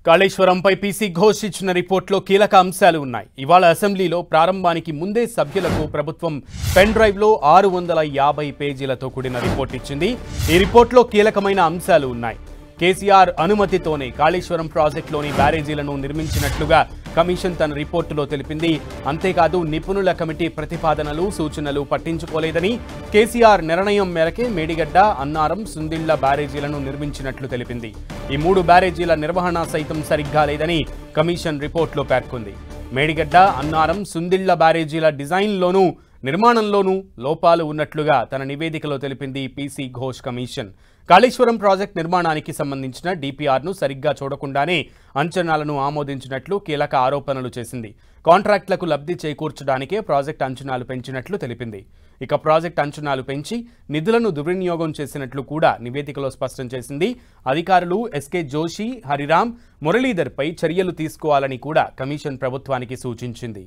కాళేశ్వరంపై PC Ghosh ఇచ్చిన రిపోర్ట్లో కీలక అంశాలు ఉన్నాయి. ఇవాళ అసెంబ్లీలో ప్రారంభానికి ముందే సభ్యులకు ప్రభుత్వం పెన్ డ్రైవ్లో 650 పేజీలతో కూడిన రిపోర్ట్ ఇచ్చింది. ఈ రిపోర్ట్లో కీలకమైన అంశాలు ఉన్నాయి. కేసీఆర్ అనుమతితోనే కాళేశ్వరం ప్రాజెక్టులోని బ్యారేజీలను నిర్మించినట్లుగా కమిషన్ తన రిపోర్టులో తెలిపింది. అంతేకాదు నిపుణుల కమిటీ ప్రతిపాదనలు, సూచనలు పట్టించుకోలేదని, కేసీఆర్ నిర్ణయం మేరకే మేడిగడ్డ, అన్నారం, సుందిళ్ల బ్యారేజీలను నిర్మించినట్లు తెలిపింది. ఈ 3 బ్యారేజీల నిర్వహణ సైతం సరిగ్గా లేదని కమిషన్ రిపోర్టులో పేర్కొంది. మేడిగడ్డ, అన్నారం, సుందిళ్ల బ్యారేజీల డిజైన్లోనూ నిర్మాణంలోనూ లోపాలు ఉన్నట్లుగా తన నివేదికలో తెలిపింది PC Ghosh commission. Kaleshwaram project నిర్మాణానికి సంబంధించిన డీపీఆర్ను సరిగ్గా చూడకుండానే అంచనాలను ఆమోదించినట్లు కీలక ఆరోపణలు చేసింది. కాంట్రాక్టులకు లబ్ధి చేకూర్చడానికే ప్రాజెక్టు అంచనాలు పెంచినట్లు తెలిపింది. ఇక ప్రాజెక్టు అంచనాలు పెంచి నిధులను దుర్వినియోగం చేసినట్లు కూడా నివేదికలో స్పష్టం చేసింది. అధికారులు ఎస్కే జోషి, హరిరామ్, మురళీధర్పై చర్యలు తీసుకోవాలని కూడా కమిషన్ ప్రభుత్వానికి సూచించింది.